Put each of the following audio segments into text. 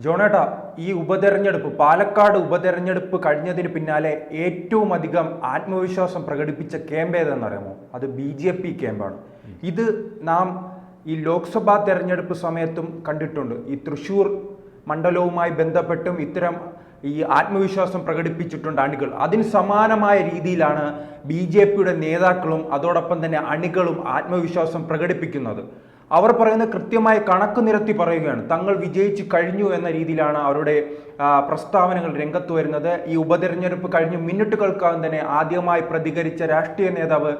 ജോണേട്ടാ, ഈ ഉപതെരഞ്ഞെടുപ്പ് പാലക്കാട് ഉപതെരഞ്ഞെടുപ്പ് കഴിഞ്ഞതിന് പിന്നാലെ ഏറ്റവും അധികം ആത്മവിശ്വാസം പ്രകടിപ്പിച്ച ക്യാമ്പ് ഏതെന്നറിയാമോ? അത് BJP ക്യാമ്പാണ്. ഇത് നാം ഈ ലോക്സഭാ തെരഞ്ഞെടുപ്പ് സമയത്തും കണ്ടിട്ടുണ്ട്. ഈ തൃശ്ശൂർ മണ്ഡലവുമായി ബന്ധപ്പെട്ടും ഇത്തരം ഈ ആത്മവിശ്വാസം പ്രകടിപ്പിച്ചിട്ടുണ്ട് അണികൾ. അതിന് സമാനമായ രീതിയിലാണ് BJPയുടെ നേതാക്കളും അതോടൊപ്പം തന്നെ അണികളും ആത്മവിശ്വാസം പ്രകടിപ്പിക്കുന്നത്. അവർ പറയുന്ന കൃത്യമായ കണക്ക് നിരത്തി പറയുകയാണ്. തങ്ങൾ വിജയിച്ചു കഴിഞ്ഞു എന്ന രീതിയിലാണ് അവരുടെ പ്രസ്താവനകൾ രംഗത്ത് വരുന്നത്. ഈ ഉപതെരഞ്ഞെടുപ്പ് കഴിഞ്ഞ് മിനിറ്റുകൾക്കകം തന്നെ ആദ്യമായി പ്രതികരിച്ച രാഷ്ട്രീയ നേതാവ്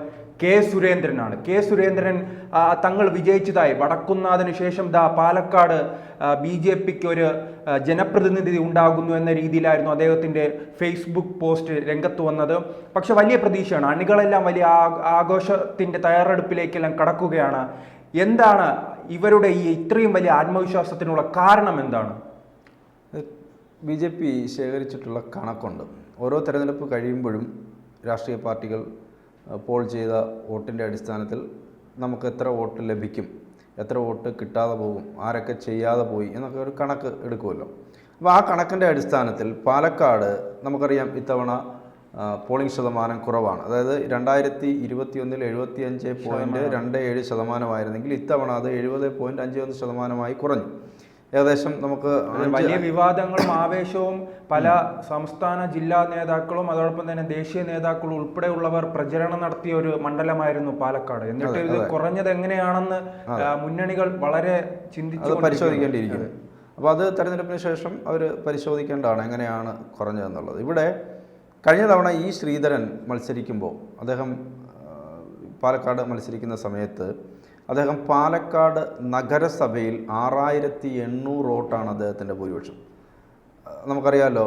സുരേന്ദ്രനാണ്. സുരേന്ദ്രൻ തങ്ങൾ വിജയിച്ചതായി, വടക്കുന്നാഥിന് ശേഷം പാലക്കാട് BJPക്ക് ഒരു ജനപ്രതിനിധി ഉണ്ടാകുന്നു എന്ന രീതിയിലായിരുന്നു അദ്ദേഹത്തിൻ്റെ ഫേസ്ബുക്ക് പോസ്റ്റ് രംഗത്ത് വന്നത്. പക്ഷെ വലിയ പ്രതീക്ഷയാണ്. അണികളെല്ലാം വലിയ ആഘോഷത്തിൻ്റെ തയ്യാറെടുപ്പിലേക്കെല്ലാം കടക്കുകയാണ്. എന്താണ് ഇവരുടെ ഈ ഇത്രയും വലിയ ആത്മവിശ്വാസത്തിനുള്ള കാരണം എന്താണ്? BJP ശേഖരിച്ചിട്ടുള്ള കണക്കുണ്ട്. ഓരോ തെരഞ്ഞെടുപ്പ് കഴിയുമ്പോഴും രാഷ്ട്രീയ പാർട്ടികൾ പോൾ ചെയ്ത വോട്ടിൻ്റെ അടിസ്ഥാനത്തിൽ നമുക്ക് എത്ര വോട്ട് ലഭിക്കും, എത്ര വോട്ട് കിട്ടാതെ പോകും, ആരൊക്കെ ചെയ്യാതെ പോയി എന്നൊക്കെ ഒരു കണക്ക് എടുക്കുമല്ലോ. അപ്പോൾ ആ കണക്കിൻ്റെ അടിസ്ഥാനത്തിൽ പാലക്കാട് നമുക്കറിയാം ഇത്തവണ പോളിംഗ് ശതമാനം കുറവാണ്. അതായത് 2021 75.27% ഇത്തവണ അത് 70.51% കുറഞ്ഞു. ഏകദേശം നമുക്ക് വലിയ വിവാദങ്ങളും ആവേശവും പല സംസ്ഥാന ജില്ലാ നേതാക്കളും അതോടൊപ്പം തന്നെ ദേശീയ നേതാക്കളും ഉൾപ്പെടെയുള്ളവർ പ്രചരണം നടത്തിയ ഒരു മണ്ഡലമായിരുന്നു പാലക്കാട്. എന്നിട്ട് ഇത് കുറഞ്ഞത് എങ്ങനെയാണെന്ന് മുന്നണികൾ വളരെ ചിന്തിച്ച് പരിശോധിക്കേണ്ടിയിരിക്കുന്നു. അപ്പോൾ അത് തെരഞ്ഞെടുപ്പിന് ശേഷം അവർ പരിശോധിക്കേണ്ടതാണ് എങ്ങനെയാണ് കുറഞ്ഞതെന്നുള്ളത്. ഇവിടെ കഴിഞ്ഞ തവണ ശ്രീധരൻ മത്സരിക്കുമ്പോൾ, അദ്ദേഹം പാലക്കാട് മത്സരിക്കുന്ന സമയത്ത് അദ്ദേഹം പാലക്കാട് നഗരസഭയിൽ 6800 വോട്ടാണ് അദ്ദേഹത്തിൻ്റെ ഭൂരിപക്ഷം. നമുക്കറിയാമല്ലോ,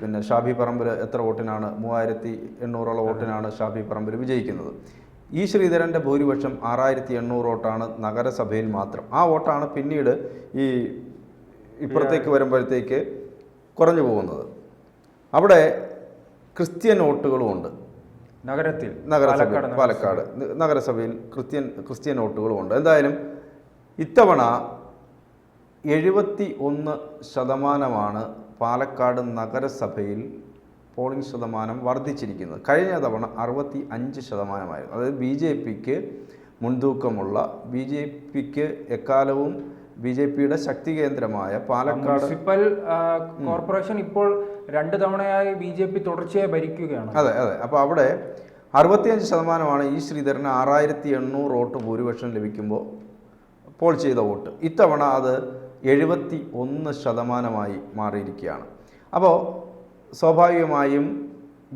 പിന്നെ ഷാഫി പറമ്പിൽ എത്ര വോട്ടിനാണ്, 3800 വോട്ടിനാണ് ഷാഫി പറമ്പിൽ വിജയിക്കുന്നത്. ശ്രീധരൻ്റെ ഭൂരിപക്ഷം 6800 വോട്ടാണ് നഗരസഭയിൽ മാത്രം. ആ വോട്ടാണ് പിന്നീട് ഇപ്പുറത്തേക്ക് വരുമ്പോഴത്തേക്ക് കുറഞ്ഞു പോകുന്നത്. അവിടെ ക്രിസ്ത്യൻ വോട്ടുകളും ഉണ്ട്. പാലക്കാട് നഗരസഭയിൽ ക്രിസ്ത്യൻ വോട്ടുകളും ഉണ്ട്. എന്തായാലും ഇത്തവണ 71% പാലക്കാട് നഗരസഭയിൽ പോളിംഗ് ശതമാനം വർദ്ധിച്ചിരിക്കുന്നത്. കഴിഞ്ഞ തവണ 65%. അതായത് BJPക്ക് മുൻതൂക്കമുള്ള, BJPക്ക് എക്കാലവും BJPയുടെ ശക്തി കേന്ദ്രമായ പാലക്കാട് മുനിസിപ്പൽ കോർപ്പറേഷൻ ഇപ്പോൾ 2 തവണയായി BJP തുടർച്ചയായി ഭരിക്കുകയാണ്. അതെ. അപ്പോൾ അവിടെ 65% ശ്രീധരന് 6800 വോട്ട് ഭൂരിപക്ഷം ലഭിക്കുമ്പോൾ പോൾ ചെയ്ത വോട്ട് ഇത്തവണ അത് 71% മാറിയിരിക്കുകയാണ്. അപ്പോൾ സ്വാഭാവികമായും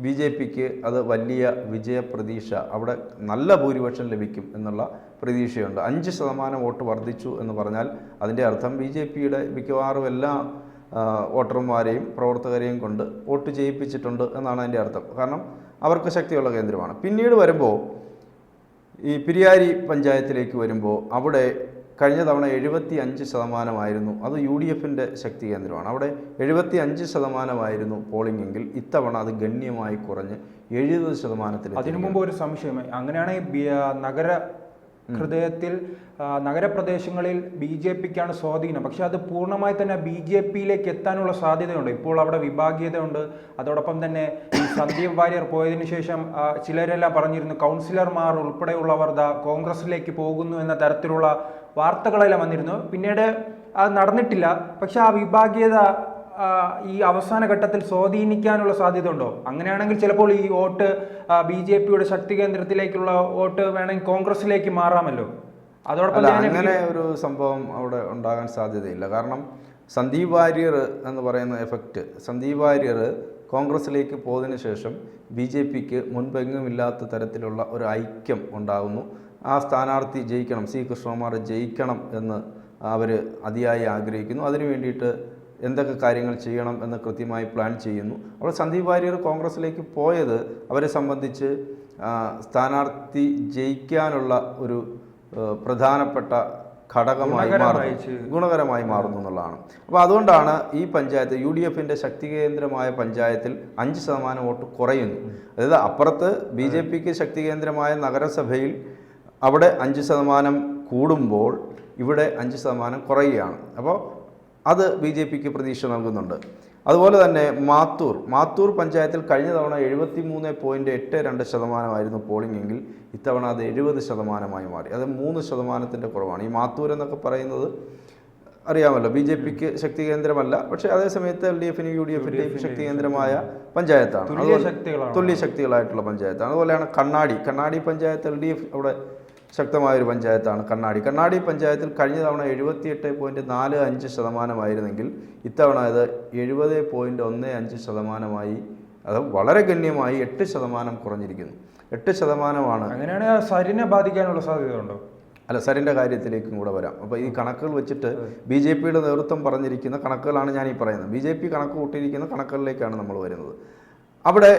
BJPക്ക് അത് വലിയ വിജയപ്രതീക്ഷ, അവിടെ നല്ല ഭൂരിപക്ഷം ലഭിക്കും എന്നുള്ള പ്രതീക്ഷയുണ്ട്. 5% വോട്ട് വർദ്ധിച്ചു എന്ന് പറഞ്ഞാൽ അതിൻ്റെ അർത്ഥം BJPയുടെ മിക്കവാറും എല്ലാ വോട്ടർമാരെയും പ്രവർത്തകരെയും കൊണ്ട് വോട്ട് ചെയ്യിപ്പിച്ചിട്ടുണ്ട് എന്നാണ് അതിൻ്റെ അർത്ഥം. കാരണം അവർക്ക് ശക്തിയുള്ള കേന്ദ്രമാണ്. പിന്നീട് വരുമ്പോൾ ഈ പെരിയാരി പഞ്ചായത്തിലേക്ക് വരുമ്പോൾ അവിടെ കഴിഞ്ഞ തവണ 75% അത് UDFൻ്റെ ശക്തി കേന്ദ്രമാണ്. അവിടെ 75% പോളിംഗ് എങ്കിൽ ഇത്തവണ അത് ഗണ്യമായി കുറഞ്ഞ് 70%. അതിനു മുമ്പ് ഒരു സംശയമായി, അങ്ങനെയാണെങ്കിൽ ഹൃദയത്തിൽ നഗരപ്രദേശങ്ങളിൽ BJPക്കാണ് സ്വാധീനം. പക്ഷെ അത് പൂർണ്ണമായി തന്നെ BJPയിലേക്ക് എത്താനുള്ള സാധ്യതയുണ്ട്. ഇപ്പോൾ അവിടെ വിഭാഗീയതയുണ്ട്. അതോടൊപ്പം തന്നെ ഈ സന്ദീപ് വാര്യർ പോയതിനു ശേഷം ചിലരെല്ലാം പറഞ്ഞിരുന്നു കൗൺസിലർമാർ ഉൾപ്പെടെയുള്ളവർ കോൺഗ്രസിലേക്ക് പോകുന്നു എന്ന തരത്തിലുള്ള വാർത്തകളെല്ലാം വന്നിരുന്നു. പിന്നീട് അത് നടന്നിട്ടില്ല. പക്ഷെ ആ വിഭാഗീയത ഈ അവസാന ഘട്ടത്തിൽ സ്വാധീനിക്കാനുള്ള സാധ്യത ഉണ്ടോ? അങ്ങനെയാണെങ്കിൽ ചിലപ്പോൾ ഈ വോട്ട് BJPയുടെ ശക്തി കേന്ദ്രത്തിലേക്കുള്ള വോട്ട് വേണമെങ്കിൽ കോൺഗ്രസിലേക്ക് മാറാമല്ലോ. അതോടൊപ്പം അങ്ങനെ ഒരു സംഭവം അവിടെ ഉണ്ടാകാൻ സാധ്യതയില്ല. കാരണം സന്ദീപ് വാര്യർ എന്ന് പറയുന്ന എഫക്റ്റ്, സന്ദീപ് വാര്യർ കോൺഗ്രസിലേക്ക് പോയതിനു ശേഷം BJPക്ക് മുൻപെങ്ങുമില്ലാത്ത തരത്തിലുള്ള ഒരു ഐക്യം ഉണ്ടാകുന്നു. ആ സ്ഥാനാർത്ഥി ജയിക്കണം, കൃഷ്ണകുമാർ ജയിക്കണം എന്ന് അവർ അതിയായി ആഗ്രഹിക്കുന്നു. അതിനു വേണ്ടിയിട്ട് എന്തൊക്കെ കാര്യങ്ങൾ ചെയ്യണം എന്ന് കൃത്യമായി പ്ലാൻ ചെയ്യുന്നു. അപ്പോൾ സന്ദീപ് വാര്യർ കോൺഗ്രസിലേക്ക് പോയത് അവരെ സംബന്ധിച്ച് സ്ഥാനാർത്ഥി ജയിക്കാനുള്ള ഒരു പ്രധാനപ്പെട്ട ഗുണകരമായി മാറുന്നു എന്നുള്ളതാണ്. അപ്പോൾ അതുകൊണ്ടാണ് ഈ പഞ്ചായത്ത് UDFൻ്റെ ശക്തി കേന്ദ്രമായ പഞ്ചായത്തിൽ 5% വോട്ട് കുറയുന്നു. അതായത് അപ്പുറത്ത് BJPക്ക് ശക്തി കേന്ദ്രമായ നഗരസഭയിൽ അവിടെ 5% കൂടുമ്പോൾ ഇവിടെ 5% കുറയുകയാണ്. അപ്പോൾ അത് BJPക്ക് പ്രതീക്ഷ നൽകുന്നുണ്ട്. അതുപോലെ തന്നെ മാത്തൂർ പഞ്ചായത്തിൽ കഴിഞ്ഞ തവണ 73.82% പോളിംഗ് എങ്കിൽ ഇത്തവണ അത് 70% മാറി. അത് 3% കുറവാണ്. ഈ മാത്തൂർ എന്നൊക്കെ പറയുന്നത് അറിയാമല്ലോ, BJPക്ക് ശക്തി കേന്ദ്രമല്ല, പക്ഷേ അതേസമയത്ത് LDFനും UDFിൻ്റെയും ശക്തി കേന്ദ്രമായ പഞ്ചായത്താണ്. തുല്യ ശക്തികളായിട്ടുള്ള പഞ്ചായത്താണ്. അതുപോലെയാണ് കണ്ണാടി പഞ്ചായത്ത് LDF അവിടെ ശക്തമായൊരു പഞ്ചായത്താണ് കണ്ണാടി പഞ്ചായത്തിൽ കഴിഞ്ഞ തവണ 78.45% ഇത്തവണ അത് 70.15%. അത് വളരെ ഗണ്യമായി 8% കുറഞ്ഞിരിക്കുന്നു. 8%. അങ്ങനെയാണെങ്കിൽ സരിനെ ബാധിക്കാനുള്ള സാധ്യതയുണ്ടോ? അല്ല, സരിൻ്റെ കാര്യത്തിലേക്കും കൂടെ വരാം. അപ്പോൾ ഈ കണക്കുകൾ വെച്ചിട്ട് BJPയുടെ നേതൃത്വം പറഞ്ഞിരിക്കുന്ന കണക്കുകളാണ് ഞാൻ ഈ പറയുന്നത്. BJP കണക്ക് കൂട്ടിയിരിക്കുന്ന കണക്കുകളിലേക്കാണ് നമ്മൾ വരുന്നത്. അവിടെ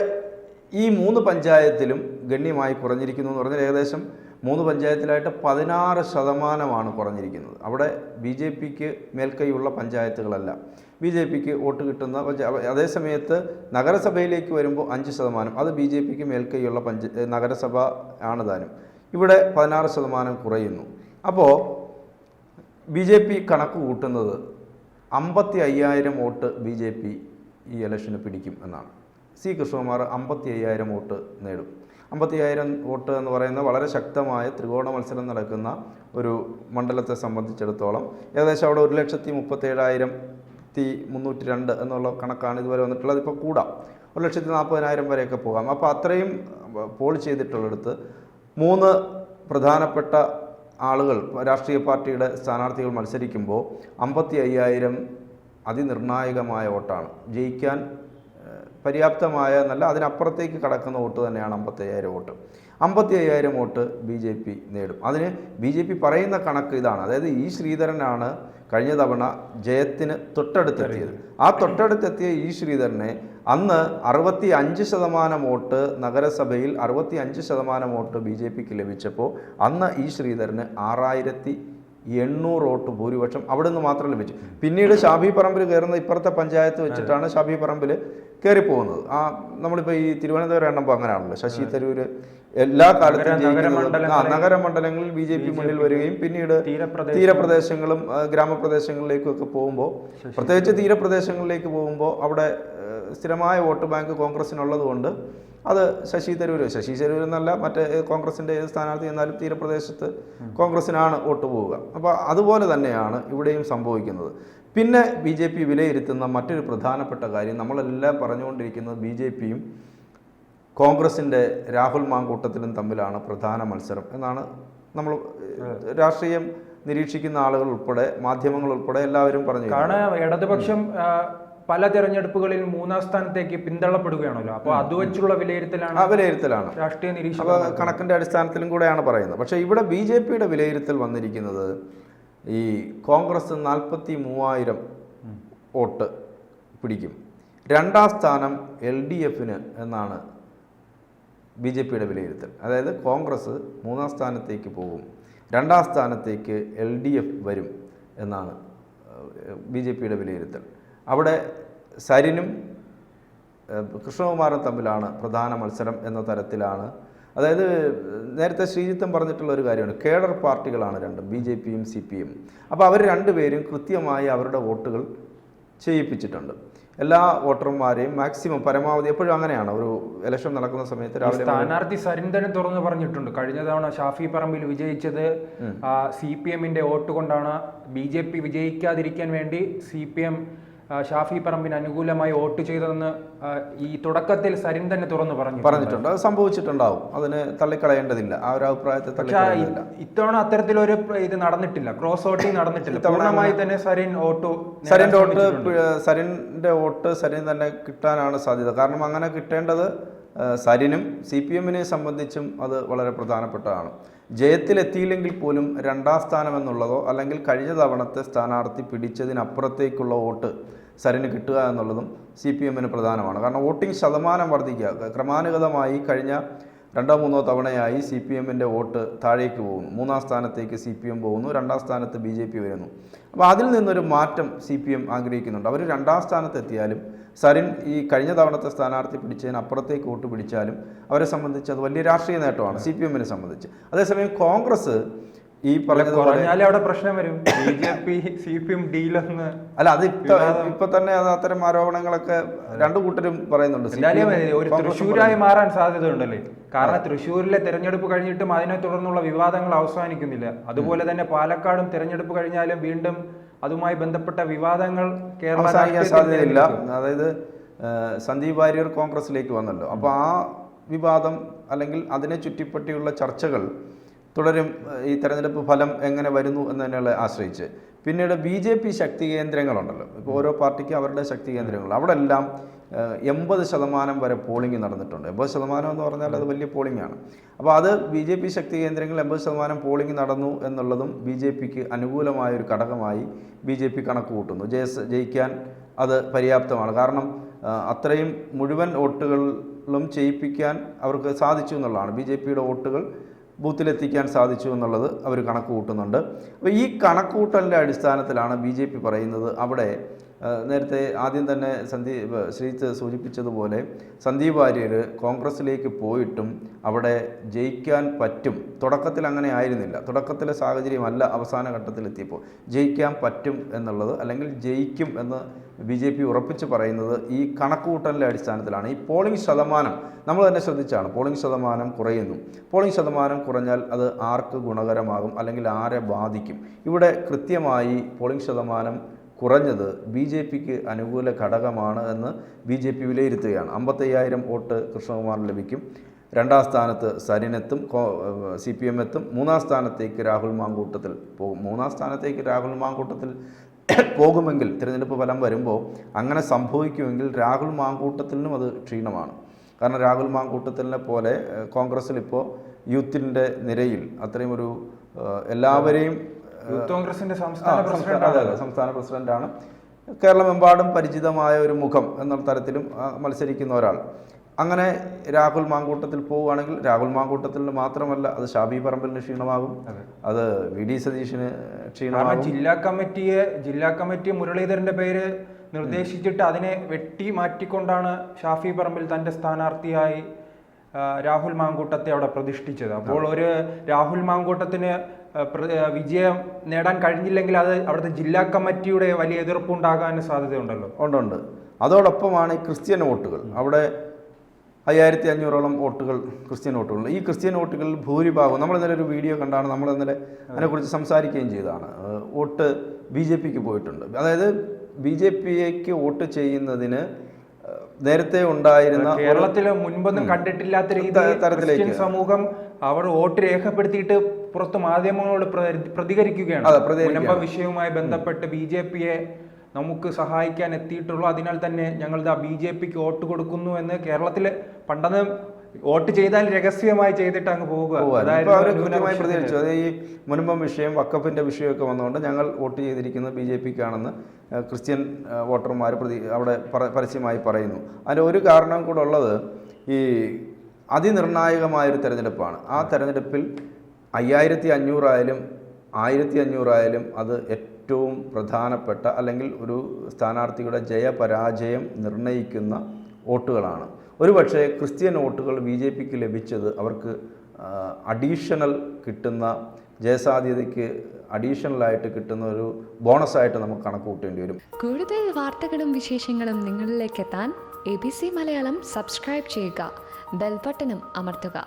ഈ 3 പഞ്ചായത്തിലും ഗണ്യമായി കുറഞ്ഞിരിക്കുന്നു എന്ന് പറഞ്ഞാൽ ഏകദേശം 3 പഞ്ചായത്തിലായിട്ട് 16% കുറഞ്ഞിരിക്കുന്നത്. അവിടെ BJPക്ക് മേൽക്കൈയുള്ള പഞ്ചായത്തുകളല്ല, BJPക്ക് വോട്ട് കിട്ടുന്ന അതേസമയത്ത് നഗരസഭയിലേക്ക് വരുമ്പോൾ 5%, അത് BJPക്ക് മേൽക്കൈയുള്ള നഗരസഭ ആണ് താനും. ഇവിടെ 16% കുറയുന്നു. അപ്പോൾ BJP കണക്ക് കൂട്ടുന്നത് 55,000 വോട്ട് BJP ഈ ഇലക്ഷന് പിടിക്കും എന്നാണ്. C. കൃഷ്ണകുമാർ 55,000 വോട്ട് നേടും. 55,000 വോട്ട് എന്ന് പറയുന്ന വളരെ ശക്തമായ ത്രികോണ മത്സരം നടക്കുന്ന ഒരു മണ്ഡലത്തെ സംബന്ധിച്ചിടത്തോളം ഏകദേശം അവിടെ 1,37,302 എന്നുള്ള കണക്കാണ് ഇതുവരെ വന്നിട്ടുള്ളത്. ഇപ്പോൾ കൂടാം, 1,40,000 വരെയൊക്കെ പോകാം. അപ്പോൾ അത്രയും പോൾ ചെയ്തിട്ടുള്ളിടത്ത് 3 പ്രധാനപ്പെട്ട ആളുകൾ, രാഷ്ട്രീയ പാർട്ടിയുടെ സ്ഥാനാർത്ഥികൾ മത്സരിക്കുമ്പോൾ 55,000 അതിനിർണായകമായ വോട്ടാണ്. ജയിക്കാൻ പര്യാപ്തമായ എന്നല്ല, അതിനപ്പുറത്തേക്ക് കടക്കുന്ന വോട്ട് തന്നെയാണ് 55,000 വോട്ട്. 55,000 വോട്ട് BJP നേടും. അതിന് BJP പറയുന്ന കണക്ക് ഇതാണ്. അതായത് ഈ ശ്രീധരനാണ് കഴിഞ്ഞ തവണ ജയത്തിന് തൊട്ടടുത്തെത്തിയത്. ആ തൊട്ടടുത്തെത്തിയ ഈ ശ്രീധരനെ അന്ന് 65% വോട്ട് നഗരസഭയിൽ 65% വോട്ട് BJPക്ക് ലഭിച്ചപ്പോൾ അന്ന് ഈ ശ്രീധരന് 6,800 വോട്ട് ഭൂരിപക്ഷം അവിടെ നിന്ന് മാത്രം ലഭിച്ചു. പിന്നീട് ഷാഫി പറമ്പിൽ കയറുന്ന ഇപ്പുറത്തെ പഞ്ചായത്ത് വെച്ചിട്ടാണ് ഷാഫി പറമ്പിൽ കയറിപ്പോകുന്നത്. നമ്മളിപ്പോൾ ഈ തിരുവനന്തപുരം എണ്ണമ്പോൾ അങ്ങനെയാണല്ലോ, ശശി തരൂര് എല്ലാ കാലത്തും നഗരമണ്ഡലങ്ങളിൽ BJP മുന്നിൽ വരികയും പിന്നീട് തീരപ്രദേശങ്ങളും ഗ്രാമപ്രദേശങ്ങളിലേക്കും ഒക്കെ പോകുമ്പോൾ, പ്രത്യേകിച്ച് തീരപ്രദേശങ്ങളിലേക്ക് പോകുമ്പോൾ അവിടെ സ്ഥിരമായ വോട്ട് ബാങ്ക് കോൺഗ്രസിനുള്ളത് കൊണ്ട് അത് ശശി തരൂർ എന്നല്ല, മറ്റേ കോൺഗ്രസിൻ്റെ ഏത് സ്ഥാനാർത്ഥി എന്നാലും തീരപ്രദേശത്ത് കോൺഗ്രസിനാണ് വോട്ട് പോവുക. അപ്പോൾ അതുപോലെ തന്നെയാണ് ഇവിടെയും സംഭവിക്കുന്നത്. പിന്നെ BJP വിലയിരുത്തുന്ന മറ്റൊരു പ്രധാനപ്പെട്ട കാര്യം, നമ്മളെല്ലാം പറഞ്ഞുകൊണ്ടിരിക്കുന്നത് BJPയും കോൺഗ്രസിൻ്റെ രാഹുൽ മാങ്കൂട്ടത്തിലും തമ്മിലാണ് പ്രധാന മത്സരം എന്നാണ് നമ്മൾ രാഷ്ട്രീയം നിരീക്ഷിക്കുന്ന ആളുകൾ ഉൾപ്പെടെ മാധ്യമങ്ങൾ ഉൾപ്പെടെ എല്ലാവരും പറഞ്ഞു. കാരണം ഇടതുപക്ഷം പല തെരഞ്ഞെടുപ്പുകളിൽ 3ാം സ്ഥാനത്തേക്ക് പിന്തള്ളപ്പെടുകയാണല്ലോ. അപ്പോൾ അത് വെച്ചുള്ള വിലയിരുത്തലാണ് രാഷ്ട്രീയ നിരീക്ഷണം കണക്കിന്റെ അടിസ്ഥാനത്തിലും കൂടെയാണ് പറയുന്നത്. പക്ഷേ ഇവിടെ BJPയുടെ വിലയിരുത്തൽ വന്നിരിക്കുന്നത് ഈ കോൺഗ്രസ് 43,000 വോട്ട് പിടിക്കും, 2ാം സ്ഥാനം LDFന് എന്നാണ് BJPയുടെ വിലയിരുത്തൽ. അതായത് കോൺഗ്രസ് 3ാം സ്ഥാനത്തേക്ക് പോകും, 2ാം സ്ഥാനത്തേക്ക് LDF വരും എന്നാണ് BJPയുടെ വിലയിരുത്തൽ. അവിടെ സരിനും കൃഷ്ണകുമാറും തമ്മിലാണ് പ്രധാന മത്സരം എന്ന തരത്തിലാണ്. അതായത് നേരത്തെ ശ്രീജിത്തും പറഞ്ഞിട്ടുള്ള ഒരു കാര്യമാണ്, കേഡർ പാർട്ടികളാണ് രണ്ടും, BJPയും CPM. അപ്പോൾ അവർ രണ്ടുപേരും കൃത്യമായി അവരുടെ വോട്ടുകൾ ചെയ്യിപ്പിച്ചിട്ടുണ്ട്. എല്ലാ വോട്ടർമാരെയും മാക്സിമം പരമാവധി, എപ്പോഴും അങ്ങനെയാണ് ഒരു ഇലക്ഷൻ നടക്കുന്ന സമയത്ത്. രാവിലെ സ്ഥാനാർത്ഥി സരിൻ തന്നെ തുറന്ന് പറഞ്ഞിട്ടുണ്ട്, കഴിഞ്ഞ തവണ ഷാഫി പറമ്പിൽ വിജയിച്ചത് CPMന്റെ വോട്ട് കൊണ്ടാണ്. BJP വിജയിക്കാതിരിക്കാൻ വേണ്ടി CPM ഷാഫി പറമ്പിന് അനുകൂലമായി വോട്ട് ചെയ്തതെന്ന് ഈ തുടക്കത്തിൽ സരിൻ തന്നെ തുറന്നു പറഞ്ഞിട്ടുണ്ട്. അത് സംഭവിച്ചിട്ടുണ്ടാവും, അതിന് തള്ളിക്കളയേണ്ടതില്ല, ആ ഒരു അഭിപ്രായത്തെ തള്ളിക്കളയേണ്ടതില്ല. ഇത്തവണ അത്തരത്തിലൊരു ഇത് നടന്നിട്ടില്ല, ക്രോസ് വോട്ടിംഗ് നടന്നിട്ടില്ല. പൂർണ്ണമായി തന്നെ സരിന്റെ വോട്ട് സരിൻ തന്നെ കിട്ടാനാണ് സാധ്യത. കാരണം അങ്ങനെ കിട്ടേണ്ടത് സരിനും CPMനെ സംബന്ധിച്ചും അത് വളരെ പ്രധാനപ്പെട്ടതാണ്. ജയത്തിലെത്തിയില്ലെങ്കിൽ പോലും 2ാം സ്ഥാനം എന്നുള്ളതോ അല്ലെങ്കിൽ കഴിഞ്ഞ തവണത്തെ സ്ഥാനാർത്ഥി പിടിച്ചതിനപ്പുറത്തേക്കുള്ള വോട്ട് സരിന് കിട്ടുക എന്നുള്ളതും CPMന് പ്രധാനമാണ്. കാരണം വോട്ടിംഗ് ശതമാനം വർദ്ധിക്കുക, ക്രമാനുഗതമായി കഴിഞ്ഞ 2-3 തവണയായി CPMന്റെ വോട്ട് താഴേക്ക് പോകുന്നു. 3ാം സ്ഥാനത്തേക്ക് CPM പോകുന്നു, 2ാം സ്ഥാനത്ത് BJP വരുന്നു. അപ്പോൾ അതിൽ നിന്നൊരു മാറ്റം CPM ആഗ്രഹിക്കുന്നുണ്ട്. അവർ 2ാം സ്ഥാനത്തെത്തിയാലും സരിൻ ഈ കഴിഞ്ഞ തവണത്തെ സ്ഥാനാർത്ഥി പിടിച്ചതിന് അപ്പുറത്തേക്ക് വോട്ട് പിടിച്ചാലും അവരെ സംബന്ധിച്ച് അത് വലിയ രാഷ്ട്രീയ നേട്ടമാണ് CPMനെ സംബന്ധിച്ച്. അതേസമയം ഈ പറഞ്ഞതുപോലെ കുറഞ്ഞാലേ അവിടെ പ്രശ്നം വരും. BJP CPM ഡീലെന്ന് അല്ല, അത് ഇപ്പൊ തന്നെ അത് അത്തരം ആരോപണങ്ങളൊക്കെ രണ്ടു കൂട്ടരും പറയുന്നുണ്ട്. ഒരു തൃശ്ശൂരായി മാറാൻ സാധ്യതയുണ്ടല്ലേ? കാരണം തൃശ്ശൂരിലെ തെരഞ്ഞെടുപ്പ് കഴിഞ്ഞിട്ടും അതിനെ തുടർന്നുള്ള വിവാദങ്ങൾ അവസാനിക്കുന്നില്ല. അതുപോലെ തന്നെ പാലക്കാടും തെരഞ്ഞെടുപ്പ് കഴിഞ്ഞാലും വീണ്ടും അതുമായി ബന്ധപ്പെട്ട വിവാദങ്ങൾ അവസാനിക്കാൻ സാധ്യതയില്ല. അതായത് സന്ദീപ് വാര്യർ കോൺഗ്രസിലേക്ക് വന്നല്ലോ, അപ്പോൾ ആ വിവാദം അല്ലെങ്കിൽ അതിനെ ചുറ്റിപ്പറ്റിയുള്ള ചർച്ചകൾ തുടരും. ഈ തെരഞ്ഞെടുപ്പ് ഫലം എങ്ങനെ വരുന്നു എന്നതിനെ ആശ്രയിച്ച്. പിന്നീട് BJP ശക്തി കേന്ദ്രങ്ങളുണ്ടല്ലോ, ഇപ്പോൾ ഓരോ പാർട്ടിക്കും അവരുടെ ശക്തി കേന്ദ്രങ്ങൾ, അവിടെ എല്ലാം 80% വരെ പോളിംഗ് നടന്നിട്ടുണ്ട്. 80% എന്ന് പറഞ്ഞാൽ അത് വലിയ പോളിംഗ് ആണ്. അപ്പോൾ അത് BJP ശക്തി കേന്ദ്രങ്ങൾ 80% പോളിംഗ് നടന്നു എന്നുള്ളതും BJPക്ക് അനുകൂലമായൊരു ഘടകമായി BJP കണക്ക് കൂട്ടുന്നു. ജയിക്കാൻ അത് പര്യാപ്തമാണ്. കാരണം അത്രയും മുഴുവൻ വോട്ടുകളും ചെയ്യിപ്പിക്കാൻ അവർക്ക് സാധിച്ചു എന്നുള്ളതാണ്. BJPയുടെ വോട്ടുകൾ ബൂത്തിലെത്തിക്കാൻ സാധിച്ചു എന്നുള്ളത് അവർ കണക്ക് കൂട്ടുന്നുണ്ട്. അപ്പോൾ ഈ കണക്കുകൂട്ടലിൻ്റെ അടിസ്ഥാനത്തിലാണ് BJP പറയുന്നത് അവിടെ നേരത്തെ ആദ്യം തന്നെ ശ്രീത്ത് സൂചിപ്പിച്ചതുപോലെ സന്ദീപ് വാര്യർ കോൺഗ്രസ്സിലേക്ക് പോയിട്ടും അവിടെ ജയിക്കാൻ പറ്റും. തുടക്കത്തിൽ അങ്ങനെ ആയിരുന്നില്ല. തുടക്കത്തിലെ സാഹചര്യമല്ല അവസാന ഘട്ടത്തിലെത്തിയപ്പോൾ ജയിക്കാൻ പറ്റും എന്നുള്ളത്, അല്ലെങ്കിൽ ജയിക്കും എന്ന് BJP ഉറപ്പിച്ച് പറയുന്നത് ഈ കണക്കുകൂട്ടലിൻ്റെ അടിസ്ഥാനത്തിലാണ്. ഈ പോളിംഗ് ശതമാനം നമ്മൾ തന്നെ ശ്രദ്ധിച്ചാണ്. പോളിംഗ് ശതമാനം കുറയുന്നു. പോളിംഗ് ശതമാനം കുറഞ്ഞാൽ അത് ആർക്ക് ഗുണകരമാകും, അല്ലെങ്കിൽ ആരെ ബാധിക്കും? ഇവിടെ കൃത്യമായി പോളിംഗ് ശതമാനം കുറഞ്ഞത് BJPക്ക് അനുകൂല ഘടകമാണ് എന്ന് BJP വിലയിരുത്തുകയാണ്. 55,000 വോട്ട് കൃഷ്ണകുമാറിന് ലഭിക്കും. രണ്ടാം സ്ഥാനത്ത് സരിനെത്തും, CPM എത്തും. മൂന്നാം സ്ഥാനത്തേക്ക് രാഹുൽ മാങ്കൂട്ടത്തിൽ പോകും. മൂന്നാം സ്ഥാനത്തേക്ക് രാഹുൽ മാങ്കൂട്ടത്തിൽ പോകുമെങ്കിൽ, തിരഞ്ഞെടുപ്പ് ഫലം വരുമ്പോൾ അങ്ങനെ സംഭവിക്കുമെങ്കിൽ രാഹുൽ മാങ്കൂട്ടത്തിനും അത് ക്ഷീണമാണ്. കാരണം രാഹുൽ മാങ്കൂട്ടത്തിനെ പോലെ കോൺഗ്രസ്സിൽ ഇപ്പോൾ യൂത്തിൻ്റെ നിരയിൽ അത്രയും ഒരു എല്ലാവരെയും കോൺഗ്രസിന്റെ സംസ്ഥാന പ്രസിഡന്റാണ്. കേരളമെമ്പാടും പരിചിതമായ ഒരു മുഖം എന്നുള്ള തരത്തിലും മത്സരിക്കുന്ന ഒരാൾ. അങ്ങനെ രാഹുൽ മാങ്കൂട്ടത്തിൽ പോവുകയാണെങ്കിൽ രാഹുൽ മാങ്കൂട്ടത്തിന് മാത്രമല്ല, അത് ഷാബി പറമ്പലിന് ക്ഷീണമാകും, അത് VD സതീഷിന് ക്ഷീണമാകും. ജില്ലാ കമ്മിറ്റി മുരളീധരന്റെ പേര് നിർദ്ദേശിച്ചിട്ട് അതിനെ വെട്ടി മാറ്റിക്കൊണ്ടാണ് ഷാഫി പറമ്പിൽ തന്റെ സ്ഥാനാർത്ഥിയായി രാഹുൽ മാങ്കൂട്ടത്തെ അവിടെ പ്രതിഷ്ഠിച്ചത്. അപ്പോൾ ഒരു രാഹുൽ മാങ്കൂട്ടത്തിന് വിജയം നേടാൻ കഴിഞ്ഞില്ലെങ്കിൽ അത് അവിടുത്തെ ജില്ലാ കമ്മിറ്റിയുടെ വലിയ എതിർപ്പുണ്ടാകാൻ സാധ്യതയുണ്ടല്ലോ. ഉണ്ട്. അതോടൊപ്പമാണ് ഈ ക്രിസ്ത്യൻ വോട്ടുകൾ. അവിടെ 5500ഓളം വോട്ടുകൾ ക്രിസ്ത്യൻ വോട്ടുകൾ. ഈ ക്രിസ്ത്യൻ വോട്ടുകളിൽ ഭൂരിഭാഗം, നമ്മൾ ഇന്നലെ ഒരു വീഡിയോ കണ്ടാണ്, നമ്മൾ ഇന്നലെ അതിനെക്കുറിച്ച് സംസാരിക്കുകയും ചെയ്തതാണ്. വോട്ട് BJPക്ക് പോയിട്ടുണ്ട്. അതായത് BJPക്ക് വോട്ട് ചെയ്യുന്നതിന് നേരത്തെ ഉണ്ടായിരുന്ന കേരളത്തിൽ മുൻപൊന്നും കണ്ടിട്ടില്ലാത്ത രീതിയിൽ സമൂഹം അവർ വോട്ട് രേഖപ്പെടുത്തിയിട്ട് പുറത്ത് മാധ്യമങ്ങളോട് പ്രതികരിക്കുകയാണ്. വിഷയവുമായി ബന്ധപ്പെട്ട് BJPയെ നമുക്ക് സഹായിക്കാൻ എത്തിയിട്ടുള്ളൂ, അതിനാൽ തന്നെ ഞങ്ങൾ BJPക്ക് വോട്ട് കൊടുക്കുന്നു എന്ന് കേരളത്തിൽ പണ്ടെന്ന് വോട്ട് ചെയ്താൽ രഹസ്യമായി ചെയ്തിട്ട് അങ്ങ് പോകുക. പ്രതികരിച്ചു. അത് ഈ മുൻപം വിഷയം, വഖഫിന്റെ വിഷയമൊക്കെ വന്നുകൊണ്ട് ഞങ്ങൾ വോട്ട് ചെയ്തിരിക്കുന്നത് BJPക്കാണെന്ന് ക്രിസ്ത്യൻ വോട്ടർമാർ അവിടെ പരസ്യമായി പറയുന്നു. അതിൻ്റെ ഒരു കാരണം കൂടെ ഉള്ളത്, ഈ അതിനിർണായകമായൊരു തെരഞ്ഞെടുപ്പാണ്. ആ തെരഞ്ഞെടുപ്പിൽ 5500 ആയാലും 1500 ആയാലും അത് ഏറ്റവും പ്രധാനപ്പെട്ട, അല്ലെങ്കിൽ ഒരു സ്ഥാനാർത്ഥിയുടെ ജയപരാജയം നിർണ്ണയിക്കുന്ന വോട്ടുകളാണ്. ഒരുപക്ഷെ ക്രിസ്ത്യൻ വോട്ടുകൾ BJPക്ക് ലഭിച്ചത് അവർക്ക് അഡീഷണൽ കിട്ടുന്ന, ജയസാധ്യതയ്ക്ക് അഡീഷണലായിട്ട് കിട്ടുന്ന ഒരു ബോണസായിട്ട് നമുക്ക് കണക്ക് കൂട്ടേണ്ടി വരും. കൂടുതൽ വാർത്തകളും വിശേഷങ്ങളും നിങ്ങളിലേക്ക് എത്താൻ ABC മലയാളം സബ്സ്ക്രൈബ് ചെയ്യുക, ബെൽ ബട്ടണും അമർത്തുക.